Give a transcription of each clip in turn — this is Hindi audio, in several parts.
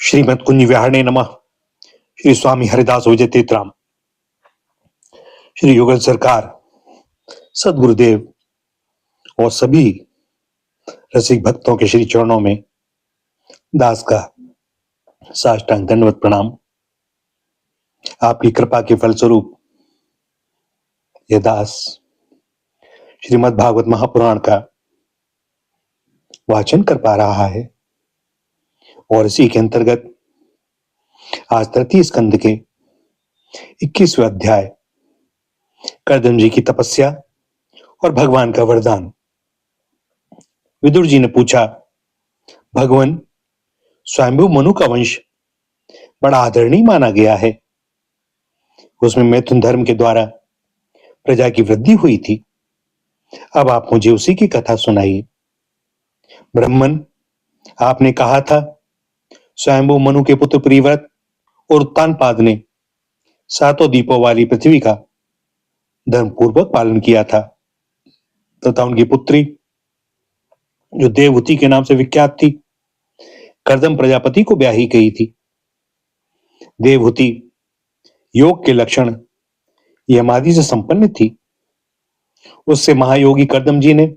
श्रीमद कुंज विहारणे नमः। श्री स्वामी हरिदास विजय तीर्थराम, श्री युगल सरकार, सदगुरुदेव और सभी रसिक भक्तों के श्री चरणों में दास का साष्टांग दंडवत प्रणाम। आपकी कृपा के फलस्वरूप यह दास श्रीमद् भागवत महापुराण का वाचन कर पा रहा है और इसी के अंतर्गत आज 33 स्कंद के 21वें अध्याय कर्दम जी की तपस्या और भगवान का वरदान। विदुर जी ने पूछा, भगवान, स्वयंभू मनु का वंश बड़ा आदरणीय माना गया है। उसमें मैथुन धर्म के द्वारा प्रजा की वृद्धि हुई थी। अब आप मुझे उसी की कथा सुनाइए। ब्राह्मण, आपने कहा था स्वयंभू मनु के पुत्र प्रियव्रत और उत्तानपाद ने सातों दीपों वाली पृथ्वी का धर्मपूर्वक पालन किया था तथा उनकी पुत्री, जो देवहूति के नाम से विख्यात थी, कर्दम प्रजापति को ब्याही गई थी। देवहूति योग के लक्षण यमादि से संपन्न थी। उससे महायोगी कर्दम जी ने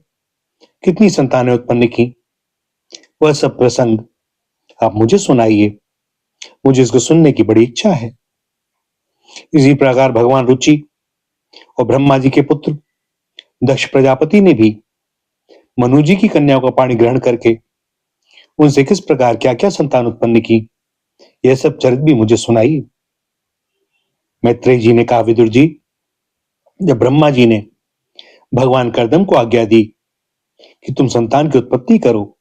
कितनी संतानें उत्पन्न की, वह सब प्रसंग आप मुझे सुनाइए। मुझे इसको सुनने की बड़ी इच्छा है। इसी प्रकार भगवान रुचि और ब्रह्मा जी के पुत्र दक्ष प्रजापति ने भी मनु जी की कन्याओं का पाणी ग्रहण करके उनसे किस प्रकार क्या क्या संतान उत्पन्न की, यह सब चरित भी मुझे सुनाइए। मैत्रेय जी ने कहा, विदुर जी, जब ब्रह्मा जी ने भगवान कर्दम को आज्ञा दी कि तुम संतान की उत्पत्ति करो,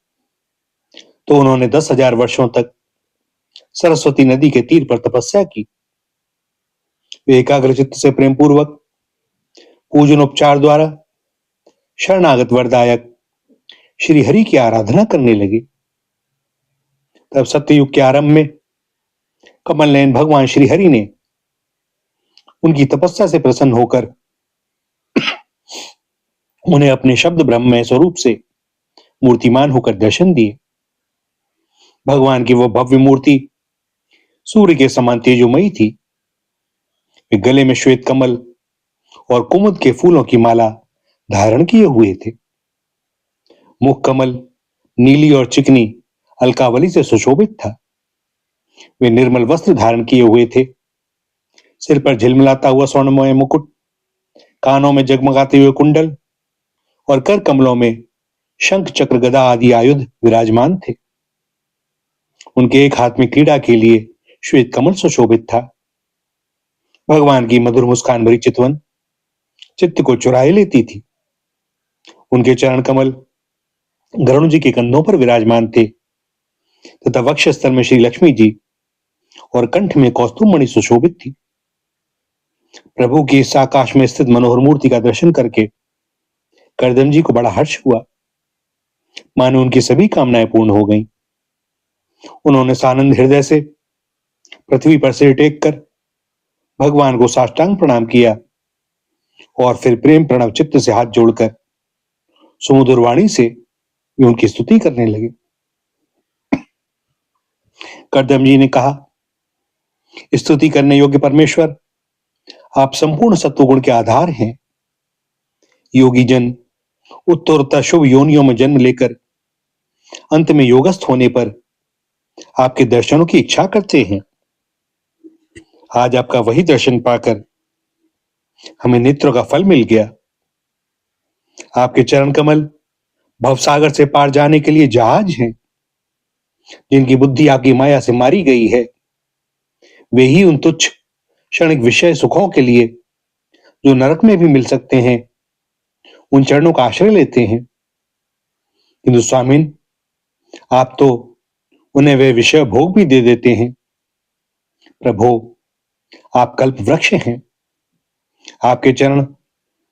तो उन्होंने 10,000 वर्षों तक सरस्वती नदी के तीर पर तपस्या की। वे एकाग्र चित्त से प्रेम पूर्वक पूजन उपचार द्वारा शरणागत वरदायक श्री हरि की आराधना करने लगे। तब सत्ययुग के आरंभ में कमल नयन भगवान श्री हरि ने उनकी तपस्या से प्रसन्न होकर उन्हें अपने शब्द ब्रह्ममय स्वरूप से मूर्तिमान होकर दर्शन दिए। भगवान की वह भव्य मूर्ति सूर्य के समान तेजोमयी थी। वे गले में श्वेत कमल और कुमुद के फूलों की माला धारण किए हुए थे। मुख कमल नीली और चिकनी अलकावली से सुशोभित था। वे निर्मल वस्त्र धारण किए हुए थे। सिर पर झिलमिलाता हुआ स्वर्णमय मुकुट, कानों में जगमगाते हुए कुंडल और कर कमलों में शंख चक्र गदा आदि आयुध विराजमान थे। उनके एक हाथ में क्रीड़ा के लिए श्वेत कमल सुशोभित था। भगवान की मधुर मुस्कान भरी चितवन चित्त को चुराए लेती थी। उनके चरण कमल गरुण जी के कंधों पर विराजमान थे तथा वक्षस्थल में श्री लक्ष्मी जी और कंठ में कौस्तुभ मणि सुशोभित थी। प्रभु की इस आकाश में स्थित मनोहर मूर्ति का दर्शन करके कर्दम जी को बड़ा हर्ष हुआ, मानो उनकी सभी कामनाएं पूर्ण हो गईं। उन्होंने सानंद हृदय से पृथ्वी पर सिर टेक कर भगवान को साष्टांग प्रणाम किया और फिर प्रेम प्रणव चित्त से हाथ जोड़कर सुमधुर वाणी से उनकी स्तुति करने लगे। कर्दम जी ने कहा, स्तुति करने योग्य परमेश्वर, आप संपूर्ण सत्वगुण के आधार हैं। योगी जन उत्तरोत्तर शुभ योनियों में जन्म लेकर अंत में योगस्थ होने पर आपके दर्शनों की इच्छा करते हैं। आज आपका वही दर्शन पाकर हमें नेत्रों का फल मिल गया। आपके चरण कमल भवसागर से पार जाने के लिए जहाज हैं। जिनकी बुद्धि आपकी माया से मारी गई है, वे ही उन तुच्छ क्षणिक विषय सुखों के लिए, जो नरक में भी मिल सकते हैं, उन चरणों का आश्रय लेते हैं। किंतु स्वामिन, आप तो उन्हें वे विषय भोग भी दे देते हैं। प्रभु, आप कल्प वृक्ष हैं। आपके चरण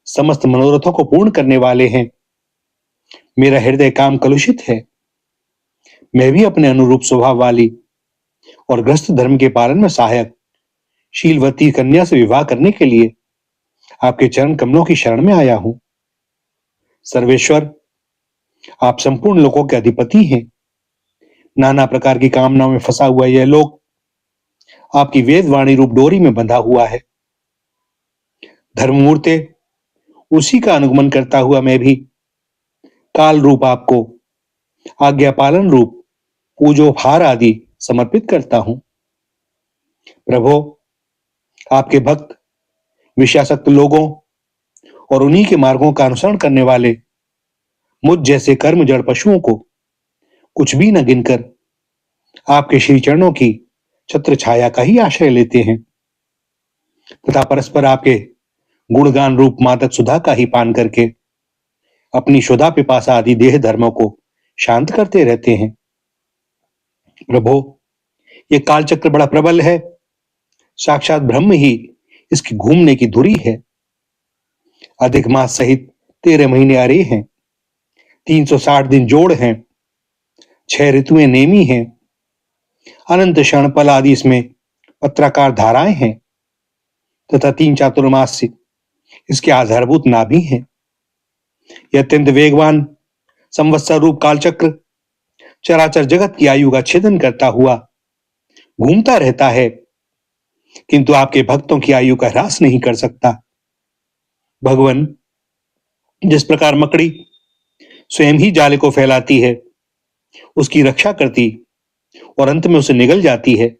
समस्त मनोरथों को पूर्ण करने वाले हैं। मेरा हृदय काम कलुषित है। मैं भी अपने अनुरूप स्वभाव वाली और ग्रस्त धर्म के पालन में सहायक शीलवती कन्या से विवाह करने के लिए आपके चरण कमलों की शरण में आया हूं। सर्वेश्वर, आप संपूर्ण लोकों के अधिपति हैं। नाना प्रकार की कामनाओं में फंसा हुआ यह लोक आपकी वेदवाणी रूप डोरी में बंधा हुआ है। धर्ममूर्ते, उसी का अनुगमन करता हुआ मैं भी काल रूप आपको आज्ञा पालन रूप पूजोपहार आदि समर्पित करता हूं। प्रभो, आपके भक्त विषयासक्त लोगों और उन्हीं के मार्गों का अनुसरण करने वाले मुझ जैसे कर्म जड़ पशुओं को कुछ भी न गिनकर आपके श्री चरणों की छत्र छाया का ही आश्रय लेते हैं तथा परस्पर आपके गुणगान रूप मादक सुधा का ही पान करके अपनी शुदा पिपासा आदि देह धर्मों को शांत करते रहते हैं। प्रभो, ये कालचक्र बड़ा प्रबल है, साक्षात ब्रह्म ही इसकी घूमने की धुरी है। अधिक मास सहित 13 महीने अरे हैं, 360 दिन जोड़ हैं, 6 ऋतुएं नेमी हैं, अनंत क्षणपल आदि इसमें पत्राकार धाराएं हैं तथा 3 चातुर्मास इसके आधारभूत नाभि हैं। यह अत्यंत वेगवान संवत्सर रूप कालचक्र चराचर जगत की आयु का छेदन करता हुआ घूमता रहता है, किंतु आपके भक्तों की आयु का ह्रास नहीं कर सकता। भगवान, जिस प्रकार मकड़ी स्वयं ही जाले को फैलाती है, उसकी रक्षा करती और अंत में उसे निगल जाती है,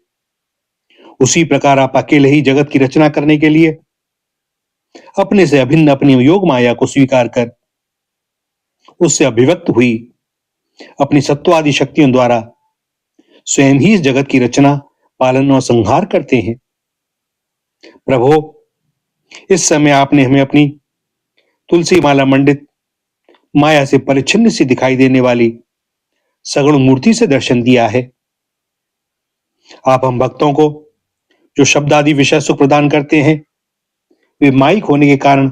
उसी प्रकार आप अकेले ही जगत की रचना करने के लिए अपने से अभिन्न अपनी योग माया को स्वीकार कर उससे अभिव्यक्त हुई अपनी सत्वादि शक्तियों द्वारा स्वयं ही इस जगत की रचना, पालन और संहार करते हैं। प्रभो, इस समय आपने हमें अपनी तुलसी माला मंडित माया से परिच्छिन्न सी दिखाई देने वाली सगुण मूर्ति से दर्शन दिया है। आप हम भक्तों को जो शब्द आदि विषय सुख प्रदान करते हैं, वे माइक होने के कारण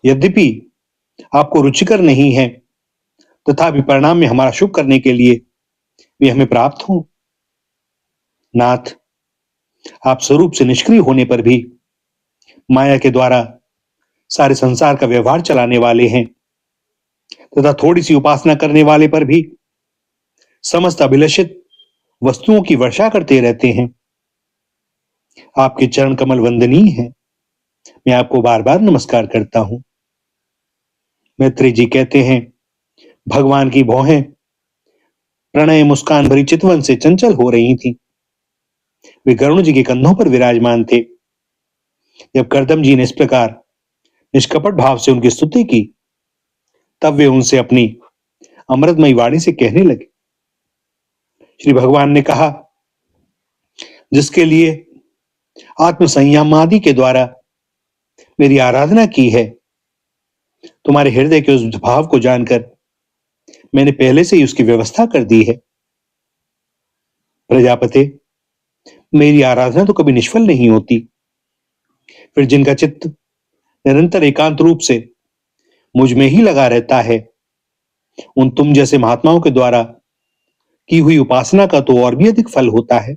यद्यपि आपको रुचिकर नहीं है, तथापि परिणाम में हमारा शुभ करने के लिए वे हमें प्राप्त हों। नाथ, आप स्वरूप से निष्क्रिय होने पर भी माया के द्वारा सारे संसार का व्यवहार चलाने वाले हैं तथा थोड़ी सी उपासना करने वाले पर भी समस्त अभिलषित वस्तुओं की वर्षा करते रहते हैं। आपके चरण कमल वंदनीय है, मैं आपको बार बार नमस्कार करता हूं। मैत्री जी कहते हैं, भगवान की भौहें प्रणय मुस्कान भरी चितवन से चंचल हो रही थी। वे गरुण जी के कंधों पर विराजमान थे। जब करदम जी ने इस प्रकार निष्कपट भाव से उनकी स्तुति की, तब वे उनसे अपनी अमृतमयी वाणी से कहने लगे। श्री भगवान ने कहा, जिसके लिए आत्म संयम आदि के द्वारा मेरी आराधना की है, तुम्हारे हृदय के उस भाव को जानकर मैंने पहले से ही उसकी व्यवस्था कर दी है। प्रजापते, मेरी आराधना तो कभी निष्फल नहीं होती। फिर जिनका चित्त निरंतर एकांत रूप से मुझ में ही लगा रहता है, उन तुम जैसे महात्माओं के द्वारा की हुई उपासना का तो और भी अधिक फल होता है।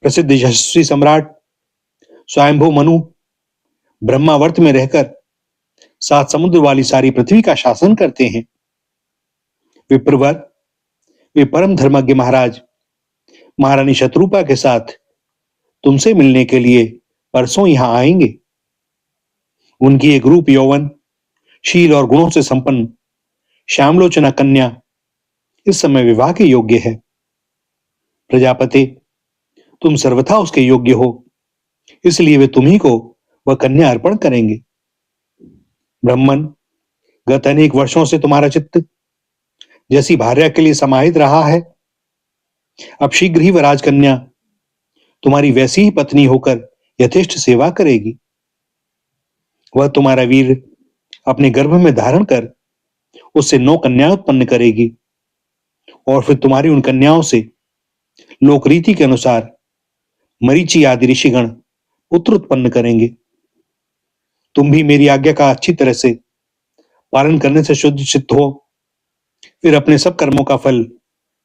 प्रसिद्ध यशस्वी सम्राट स्वयंभू मनु ब्रह्मावर्त में रहकर 7 समुद्र वाली सारी पृथ्वी का शासन करते हैं। विप्रवर, वे परम धर्मज्ञ महाराज महारानी शत्रुपा के साथ तुमसे मिलने के लिए परसों यहां आएंगे। उनकी एक रूप यौवन शील और गुणों से संपन्न श्यामलोचना कन्या इस समय विवाह के योग्य है। प्रजापति, तुम सर्वथा उसके योग्य हो, इसलिए वे तुम्ही को वह कन्या अर्पण करेंगे। ब्रह्मन, गत अनेक वर्षों से तुम्हारा चित्त जैसी भार्या के लिए समाहित रहा है, अब शीघ्र ही वह राजकन्या तुम्हारी वैसी ही पत्नी होकर यथेष्ट सेवा करेगी। वह तुम्हारा वीर अपने गर्भ में धारण कर उससे 9 कन्याएं उत्पन्न करेगी और फिर तुम्हारी उन कन्याओं से लोकरीति के अनुसार मरीचि आदि ऋषिगण पुत्र उत्पन्न करेंगे। तुम भी मेरी आज्ञा का अच्छी तरह से पालन करने से शुद्ध चित्त हो, फिर अपने सब कर्मों का फल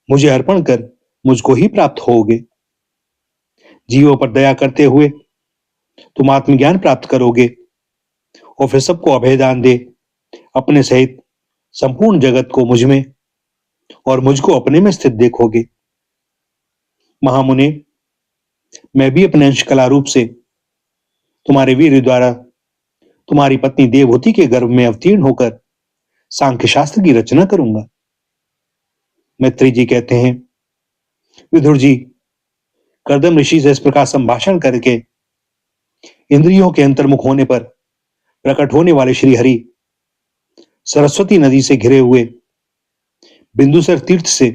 मुझे अर्पण कर मुझको ही प्राप्त होगे। जीवों पर दया करते हुए तुम आत्मज्ञान प्राप्त करोगे और फिर सबको अभयदान दे अपने सहित संपूर्ण जगत को मुझ में और मुझको अपने में स्थित देखोगे। महामुने, मैं भी अपने अंश कला रूप से तुम्हारे वीर द्वारा तुम्हारी पत्नी देवहूति के गर्भ में अवतीर्ण होकर सांख्य शास्त्र की रचना करूंगा। मैत्री जी कहते हैं, विदुर जी, कर्दम ऋषि से इस प्रकार संभाषण करके इंद्रियों के अंतर्मुख होने पर प्रकट होने वाले श्री हरि सरस्वती नदी से घिरे हुए बिंदुसर तीर्थ से,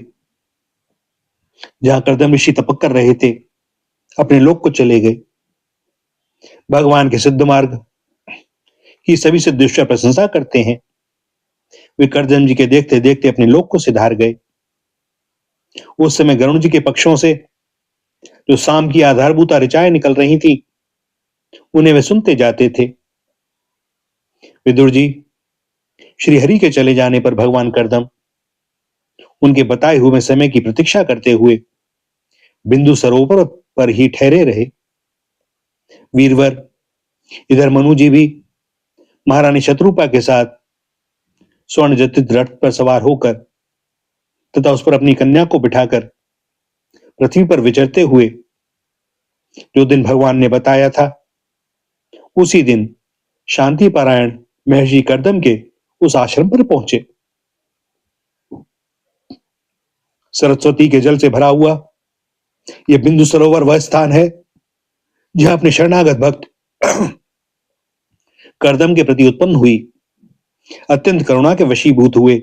जहां कर्दम ऋषि तपक कर रहे थे, अपने लोक को चले गए। भगवान के सिद्ध मार्ग की सभी सिद्धेश्वर प्रशंसा करते हैं। वे कर्दम जी के देखते देखते अपने लोक को सिधार गए। उस समय गरुण जी के पक्षों से जो शाम की आधारभूता ऋचाएं निकल रही थी, उन्हें वे सुनते जाते थे। विदुर जी, श्री हरि के चले जाने पर भगवान कर्दम उनके बताए हुए समय की प्रतीक्षा करते हुए बिंदु सरोवर पर ही ठहरे रहे। वीरवर, इधर मनु जी भी महारानी शत्रुपा के साथ स्वर्ण जटित रथ पर सवार होकर तथा उस पर अपनी कन्या को बिठाकर पृथ्वी पर विचरते हुए जो दिन भगवान ने बताया था, उसी दिन शांति पारायण महर्षि कर्दम के उस आश्रम पर पहुंचे। सरस्वती के जल से भरा हुआ यह बिंदु सरोवर वह स्थान है जहां अपने शरणागत भक्त कर्दम के प्रति उत्पन्न हुई अत्यंत करुणा के वशीभूत हुए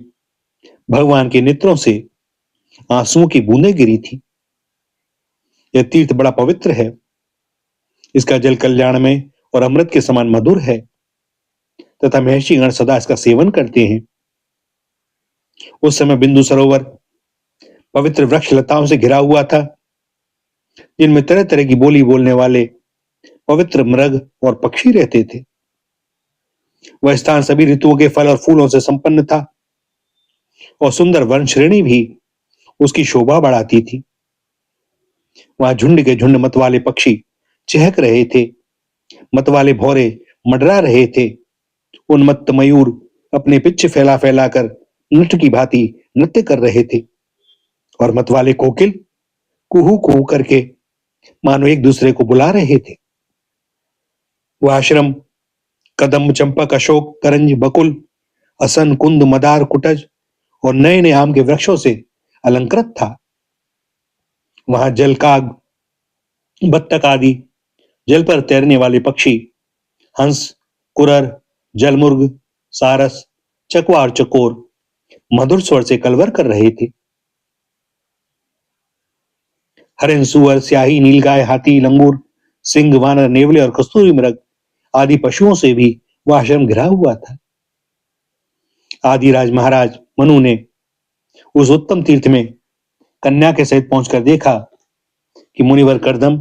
भगवान के नेत्रों से आंसुओं की बूंदें गिरी थी। यह तीर्थ बड़ा पवित्र है। इसका जल कल्याण में और अमृत के समान मधुर है तथा महर्षि गण सदा इसका सेवन करते हैं। उस समय बिंदु सरोवर पवित्र वृक्ष लताओं से घिरा हुआ था, जिनमें तरह तरह की बोली बोलने वाले पवित्र मृग और पक्षी रहते थे। वह स्थान सभी ऋतुओं के फल और फूलों से संपन्न था और सुंदर वन श्रेणी भी उसकी शोभा बढ़ाती थी। वहां झुंड के झुंड मतवाले पक्षी चहक रहे थे, मतवाले भौरे मंडरा रहे थे, उन्मत्त मयूर अपने पिच्छ फैला फैलाकर नट की भांति नृत्य कर रहे थे और मतवाले कोकिल कुहू कुहू करके मानो एक दूसरे को बुला रहे थे। वह आश्रम कदम्ब, चंपक, अशोक, करंज, बकुल, असन, कुंद, मदार, कुटज और नए नए आम के वृक्षों से अलंकृत था। वहां जलकाग, बत्तख आदि जल पर तैरने वाले पक्षी, हंस, कुरर, जलमुर्ग, सारस, चकवा और चकोर मधुर स्वर से कलवर कर रहे थे। हरिण, सुअर, स्याही, नीलगाय, हाथी, लंगूर, सिंह, वानर, नेवले और कस्तूरी मृग आदि पशुओं से भी वह आश्रम घिरा हुआ था। आदिराज महाराज मनु ने उस उत्तम तीर्थ में कन्या के सहित पहुंचकर देखा कि मुनिवर कर्दम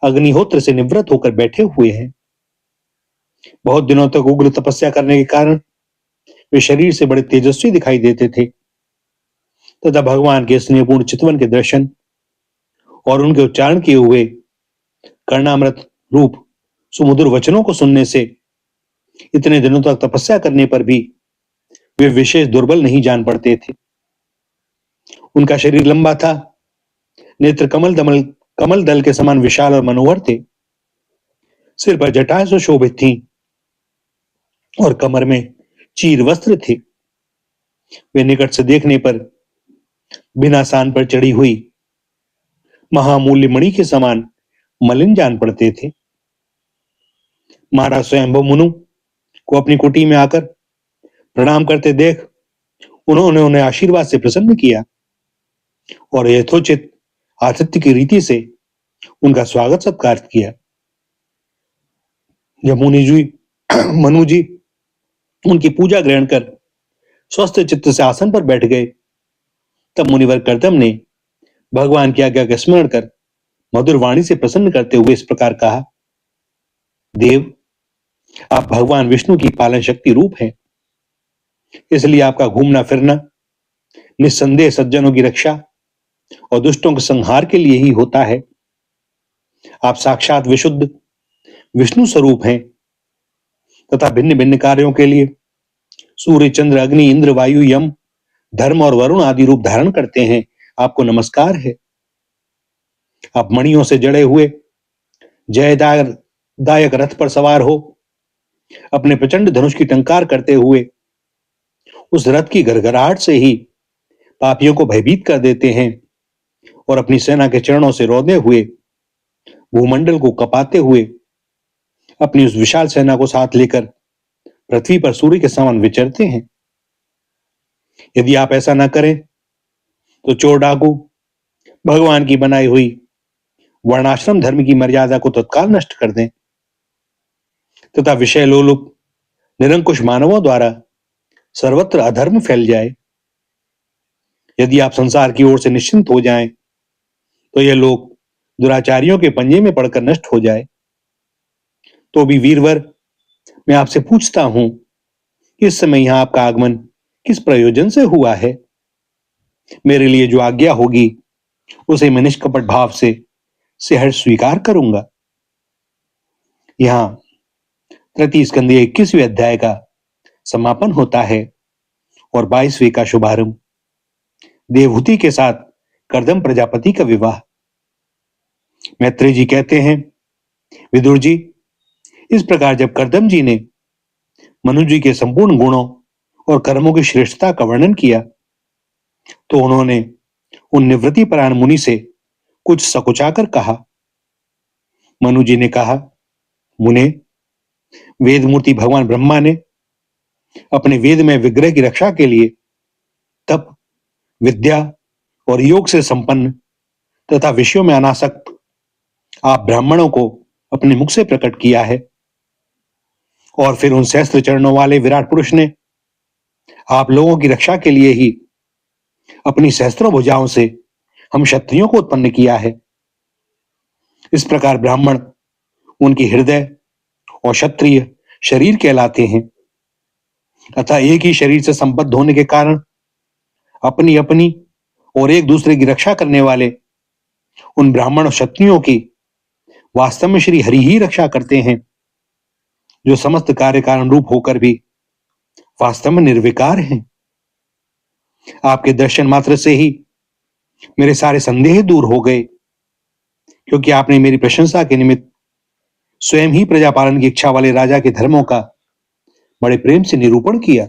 अग्निहोत्र से निवृत्त होकर बैठे हुए हैं। बहुत दिनों तक उग्र तपस्या करने के कारण वे शरीर से बड़े तेजस्वी दिखाई देते थे तथा भगवान के स्नेहपूर्ण चितवन के दर्शन और उनके उच्चारण किए हुए कर्णामृत रूप सुमधुर वचनों को सुनने से इतने दिनों तक तपस्या करने पर भी वे विशेष दुर्बल नहीं जान पड़ते थे। उनका शरीर लंबा था, नेत्र कमल दल के समान विशाल और मनोहर थे, सिर पर जटाएं सुशोभित थीं और कमर में चीर वस्त्र थे। वे निकट से देखने पर बिना सान पर चढ़ी हुई महामूल्य मणि के समान मलिन जान पड़ते थे। महाराज स्वयंभू मनु को अपनी कुटी में आकर प्रणाम करते देख उन्होंने उन्हें आशीर्वाद से प्रसन्न किया और यथोचित आतिथ्य की रीति से उनका स्वागत सत्कार किया। जब मनु जी उनकी पूजा ग्रहण कर स्वस्थ चित्त से आसन पर बैठ गए, तब मुनिवर कर्दम ने भगवान की आज्ञा का स्मरण कर मधुर वाणी से प्रसन्न करते हुए इस प्रकार कहा, देव, आप भगवान विष्णु की पालन शक्ति रूप हैं, इसलिए आपका घूमना फिरना निस्संदेह सज्जनों की रक्षा और दुष्टों के संहार के लिए ही होता है। आप साक्षात विशुद्ध विष्णु स्वरूप हैं तथा भिन्न भिन्न कार्यों के लिए सूर्य, चंद्र, अग्नि, इंद्र, वायु, यम धर्म और वरुण आदि रूप धारण करते हैं, आपको नमस्कार है। आप मणियों से जड़े हुए जयदायक रथ पर सवार हो, अपने प्रचंड धनुष की टंकार करते हुए उस रथ की गड़गड़ाहट से ही पापियों को भयभीत कर देते हैं और अपनी सेना के चरणों से रोदे हुए भूमंडल को कपाते हुए अपनी उस विशाल सेना को साथ लेकर पृथ्वी पर सूर्य के समान विचरते हैं। यदि आप ऐसा न करें तो चोर डाकू भगवान की बनाई हुई वर्णाश्रम धर्म की मर्यादा को तत्काल नष्ट कर दें तथा विषय लोलुप निरंकुश मानवों द्वारा सर्वत्र अधर्म फैल जाए। यदि आप संसार की ओर से निश्चिंत हो जाएं तो यह लोक दुराचारियों के पंजे में पड़कर नष्ट हो जाए। तो भी वीरवर, मैं आपसे पूछता हूं कि इस समय यहां आपका आगमन किस प्रयोजन से हुआ है? मेरे लिए जो आज्ञा होगी उसे मैं निष्कपट भाव से सहर्ष स्वीकार करूंगा। यहां तृतीय स्कंदीय 21वें अध्याय का समापन होता है और 22वें का शुभारंभ। देवहूति के साथ कर्दम प्रजापति का विवाह। मैत्रेय जी कहते हैं, विदुर जी, इस प्रकार जब कर्दम जी ने मनु जी के संपूर्ण गुणों और कर्मों की श्रेष्ठता का वर्णन किया तो उन्होंने उन निवृत्ति परायण मुनि से कुछ सकुचाकर कहा। मनु जी ने कहा, मुने, वेद मूर्ति भगवान ब्रह्मा ने अपने वेद में विग्रह की रक्षा के लिए तप, विद्या और योग से संपन्न तथा विषयों में अनासक्त आप ब्राह्मणों को अपने मुख से प्रकट किया है और फिर उन सहस्त्र चरणों वाले विराट पुरुष ने आप लोगों की रक्षा के लिए ही अपनी सहस्त्रों भुजाओं से हम क्षत्रियों को उत्पन्न किया है। इस प्रकार ब्राह्मण उनकी हृदय और क्षत्रिय शरीर कहलाते हैं। अतः एक ही शरीर से संबद्ध होने के कारण अपनी अपनी और एक दूसरे की रक्षा करने वाले उन ब्राह्मण और क्षत्रियों की वास्तव में श्री हरि ही रक्षा करते हैं, जो समस्त कार्य कारण रूप होकर भी वास्तव में निर्विकार हैं। आपके दर्शन मात्र से ही मेरे सारे संदेह दूर हो गए, क्योंकि आपने मेरी प्रशंसा के निमित्त स्वयं ही प्रजा पालन की इच्छा वाले राजा के धर्मों का बड़े प्रेम से निरूपण किया।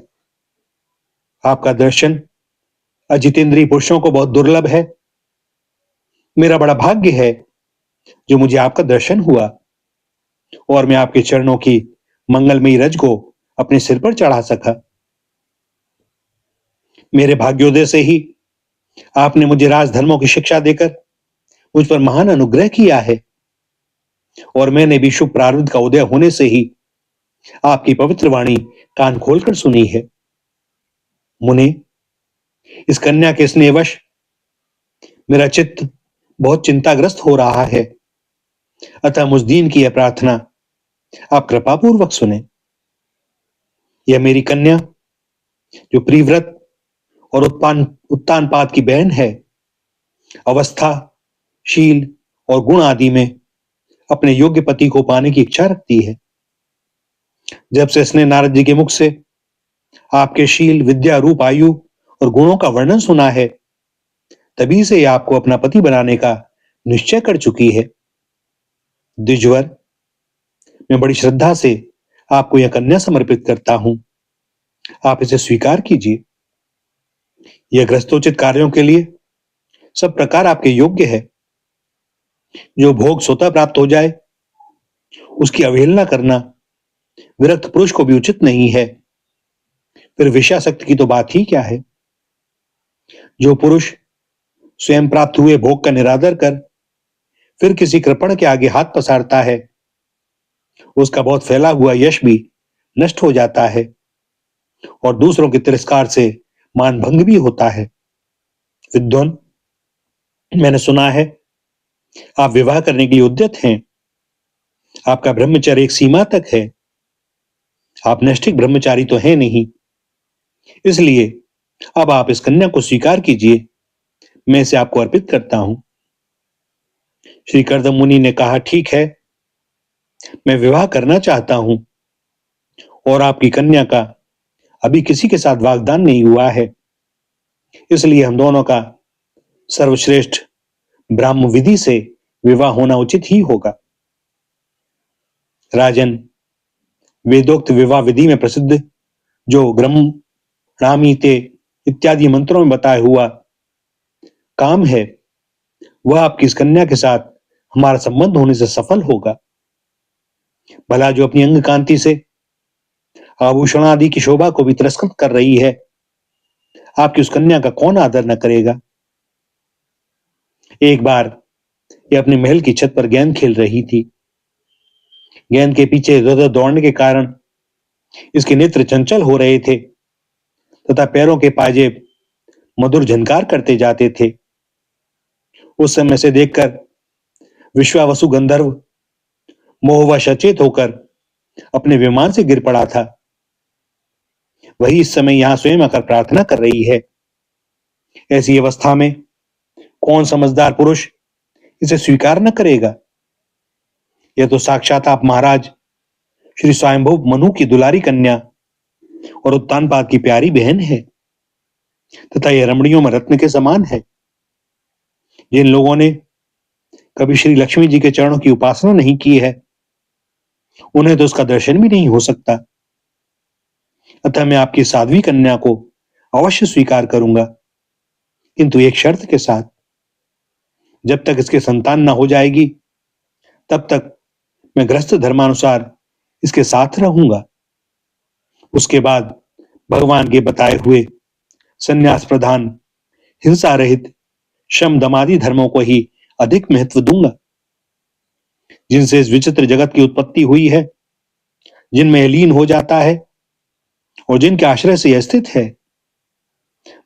आपका दर्शन अजितेंद्रिय पुरुषों को बहुत दुर्लभ है। मेरा बड़ा भाग्य है जो मुझे आपका दर्शन हुआ और मैं आपके चरणों की मंगलमयी रज को अपने सिर पर चढ़ा सका। मेरे भाग्योदय से ही आपने मुझे राजधर्मों की शिक्षा देकर मुझ पर महान अनुग्रह किया है और मैंने भी शुभ प्रारब्ध का उदय होने से ही आपकी पवित्र वाणी कान खोलकर सुनी है। मुने, इस कन्या के स्नेहवश मेरा चित्त बहुत चिंताग्रस्त हो रहा है, अतः मुझ दीन की यह प्रार्थना आप कृपापूर्वक सुने। यह मेरी कन्या, जो प्रिव्रत और उत्तानपाद की बहन है, अवस्था, शील और गुण आदि में अपने योग्य पति को पाने की इच्छा रखती है। जब से इसने नारद जी के मुख से आपके शील, विद्या, रूप, आयु और गुणों का वर्णन सुना है, तभी से आपको अपना पति बनाने का निश्चय कर चुकी है। द्विजवर, मैं बड़ी श्रद्धा से आपको यह कन्या समर्पित करता हूं। आप इसे स्वीकार कीजिए। यह ग्रस्तोचित कार्यों के लिए सब प्रकार आपके योग्य है। जो भोग स्वतः प्राप्त हो जाए उसकी अवहेलना करना विरक्त पुरुष को भी उचित नहीं है। फिर विषयासक्ति की तो बात ही क्या है। जो पुरुष स्वयं प्राप्त हुए भोग का निरादर कर फिर किसी कृपण के आगे हाथ पसारता है, उसका बहुत फैला हुआ यश भी नष्ट हो जाता है और दूसरों के तिरस्कार से मान भंग भी होता है। विद्वान, मैंने सुना है आप विवाह करने के लिए उद्यत हैं। आपका ब्रह्मचर्य एक सीमा तक है। आप नैष्ठिक ब्रह्मचारी तो हैं नहीं, इसलिए अब आप इस कन्या को स्वीकार कीजिए। मैं इसे आपको अर्पित करता हूं। श्री कर्दम मुनि ने कहा, ठीक है, मैं विवाह करना चाहता हूं और आपकी कन्या का अभी किसी के साथ वाग्दान नहीं हुआ है। इसलिए हम दोनों का सर्वश्रेष्ठ ब्राह्म विधि से विवाह होना उचित ही होगा। राजन, वेदोक्त विवाह विधि में प्रसिद्ध जो ग्रम रामीते इत्यादि मंत्रों में बताया हुआ काम है, वह आपकी इस कन्या के साथ हमारा संबंध होने से सफल होगा। भला जो अपनी अंग कांति से आभूषण आदि की शोभा को भी तिरस्कृत कर रही है, आपकी उस कन्या का कौन आदर न करेगा। एक बार ये अपने महल की छत पर गेंद खेल रही थी। गेंद के पीछे इधर दौड़ने के कारण इसके नेत्र चंचल हो रहे थे तथा पैरों के पाजेब मधुर झनकार करते जाते थे। उस समय से देखकर विश्वावसु गंधर्व मोहवश अचेत होकर अपने विमान से गिर पड़ा था। वही इस समय यहां स्वयं आकर प्रार्थना कर रही है। ऐसी अवस्था में कौन समझदार पुरुष इसे स्वीकार न करेगा। यह तो साक्षात आप महाराज श्री स्वयंभू मनु की दुलारी कन्या और उत्तानपाद की प्यारी बहन है तथा यह रमणियों में रत्न के समान है। जिन लोगों ने कभी श्री लक्ष्मी जी के चरणों की उपासना नहीं की है, उन्हें तो उसका दर्शन भी नहीं हो सकता। अतः मैं आपकी साध्वी कन्या को अवश्य स्वीकार करूंगा, किंतु एक शर्त के साथ। जब तक इसके संतान न हो जाएगी, तब तक मैं गृहस्थ धर्मानुसार इसके साथ रहूंगा। उसके बाद भगवान के बताए हुए संन्यास प्रधान, हिंसा रहित शम दमादि धर्मों को ही अधिक महत्व दूंगा, जिनसे इस विचित्र जगत की उत्पत्ति हुई है, जिनमें लीन हो जाता है और जिनके आश्रय से यह स्थित है।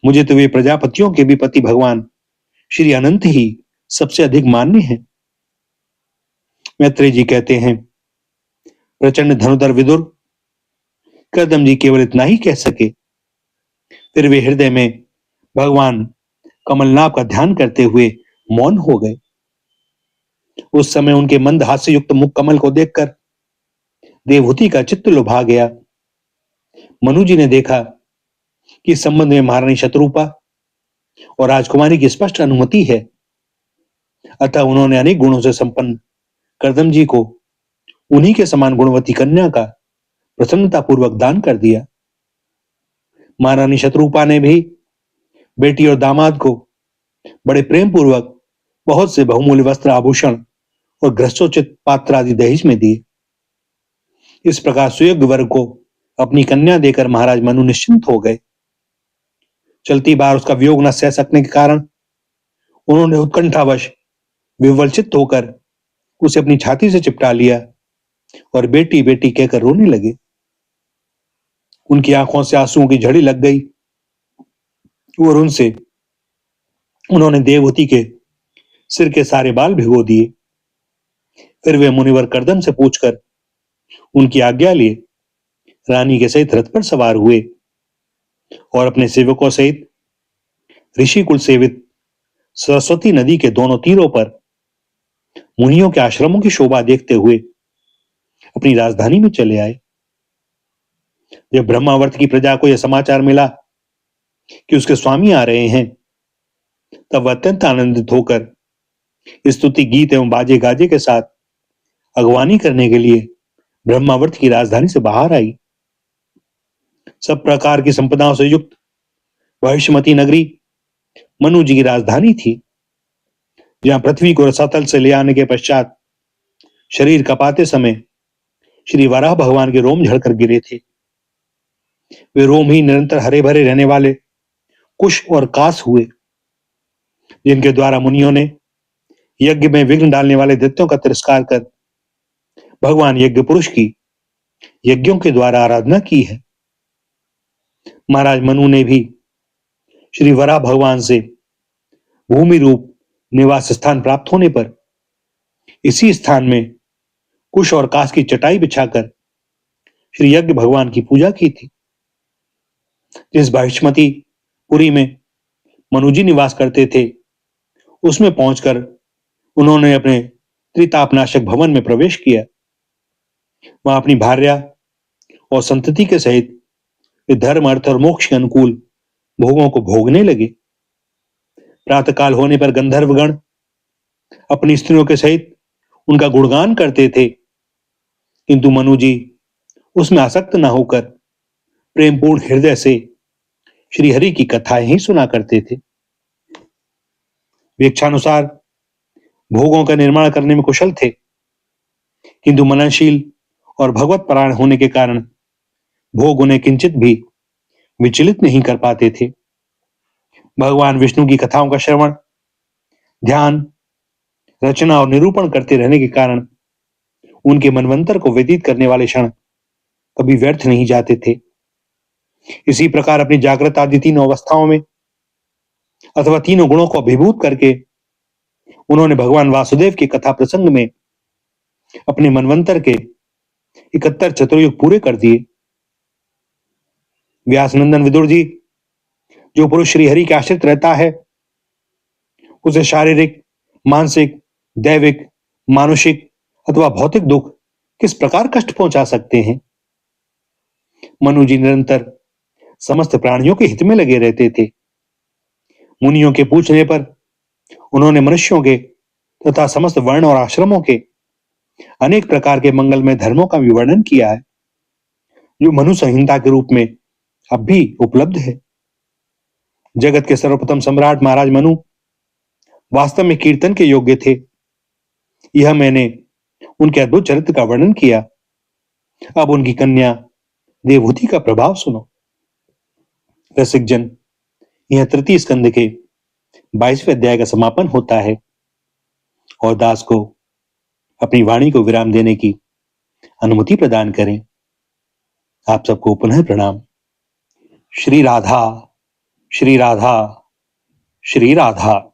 मुझे तो वे प्रजापतियों के भी पति भगवान श्री अनंत ही सबसे अधिक मान्य है। मैत्रेय जी कहते हैं, प्रचंड धनुधर विदुर कर्दम जी केवल इतना ही कह सके, फिर वे हृदय में भगवान कमलनाभ का ध्यान करते हुए मौन हो गए। उस समय उनके मंद हास्य युक्त मुख कमल को देखकर देवहूति का चित्त लुभा गया। मनु जी ने देखा कि इस संबंध में महारानी शत्रुपा और राजकुमारी की स्पष्ट अनुमति है, अतः उन्होंने अनेक गुणों से संपन्न कर्दम जी को उन्हीं के समान गुणवती कन्या का प्रसन्नता पूर्वक दान कर दिया। महारानी शत्रुपा ने भी बेटी और दामाद को बड़े प्रेम पूर्वक बहुत से बहुमूल्य वस्त्र आभूषण और गृहस्थोचित पात्र आदि दहेज में दिए। इस प्रकार सुयोग्य वर्ग को अपनी कन्या देकर महाराज मनु निश्चिंत हो गए। चलती बार उसका वियोग न सह सकने के कारण उन्होंने उत्कंठावश विवलचित होकर उसे अपनी छाती से चिपटा लिया और बेटी बेटी कहकर रोने लगे। उनकी आंखों से आंसुओं की झड़ी लग गई और उन्होंने देवहूति के सिर के सारे बाल भिगो दिए। फिर वे मुनिवर कर्दम से पूछकर उनकी आज्ञा लिए रानी के सहित रथ पर सवार हुए और अपने सेवकों सहित ऋषिकुल सेवित सरस्वती नदी के दोनों तीरों पर मुनियों के आश्रमों की शोभा देखते हुए अपनी राजधानी में चले आए। जब ब्रह्मावर्त की प्रजा को यह समाचार मिला कि उसके स्वामी आ रहे हैं, तब वह अत्यंत आनंदित होकर स्तुति गीत एवं बाजे गाजे के साथ अगवानी करने के लिए ब्रह्मावर्त की राजधानी से बाहर आई। सब प्रकार की संपदाओं से युक्त भविष्यमती नगरी मनु जी की राजधानी थी, जहां पृथ्वी को रसातल से ले आने के पश्चात शरीर कपाते समय श्री वराह भगवान के रोम झड़कर गिरे थे। वे रोम ही निरंतर हरे भरे रहने वाले कुश और कास हुए, जिनके द्वारा मुनियों ने यज्ञ में विघ्न डालने वाले दैत्यों का तिरस्कार कर भगवान यज्ञ पुरुष की यज्ञों के द्वारा आराधना की है। महाराज मनु ने भी श्री वराह भगवान से भूमि रूप निवास स्थान प्राप्त होने पर इसी स्थान में कुश और कास की चटाई बिछाकर श्री यज्ञ भगवान की पूजा की थी। जिस भविष्यमती पुरी में मनुजी निवास करते थे, उसमें पहुंचकर उन्होंने अपने त्रितापनाशक भवन में प्रवेश किया। वहां अपनी भार्या और संतति के सहित वे धर्म अर्थ और मोक्ष के अनुकूल भोगों को भोगने लगे। प्रातःकाल होने पर गंधर्वगण अपनी स्त्रियों के सहित उनका गुणगान करते थे, किंतु मनु जी उसमें आसक्त न होकर प्रेमपूर्ण हृदय से श्री हरि की कथाएं ही सुना करते थे। वे इच्छानुसार भोगों का निर्माण करने में कुशल थे, किंतु मननशील और भगवत परायण होने के कारण भोग उन्हें किंचित भी विचलित नहीं कर पाते थे। भगवान विष्णु की कथाओं का श्रवण, ध्यान, रचना और निरूपण करते रहने के कारण उनके मनवंतर को व्यतीत करने वाले क्षण कभी व्यर्थ नहीं जाते थे। इसी प्रकार अपनी जागृत आदि तीनों अवस्थाओं में अथवा तीनों गुणों को अभिभूत करके उन्होंने भगवान वासुदेव की कथा प्रसंग में अपने मनवंतर के 71 चतुर्युग पूरे कर दिए। व्यासनंदन विदुर जी, जो पुरुष श्री हरि के आश्रित रहता है उसे शारीरिक, मानसिक, दैविक, मानुषिक अथवा भौतिक दुख किस प्रकार कष्ट पहुंचा सकते हैं। मनु जी निरंतर समस्त प्राणियों के हित में लगे रहते थे। मुनियों के पूछने पर उन्होंने मनुष्यों के तथा समस्त वर्ण और आश्रमों के अनेक प्रकार के मंगलमय धर्मों का भी वर्णन किया है, जो मनु संहिता के रूप में अब भी उपलब्ध है। जगत के सर्वप्रथम सम्राट महाराज मनु वास्तव में कीर्तन के योग्य थे। यह मैंने उनके अद्भुत चरित्र का वर्णन किया। अब उनकी कन्या देवहूति का प्रभाव सुनो। रसिक जन, यह तृतीय स्कंद के 22वें अध्याय का समापन होता है और दास को अपनी वाणी को विराम देने की अनुमति प्रदान करें। आप सबको पुनः प्रणाम। श्री राधा, श्री राधा, श्री राधा।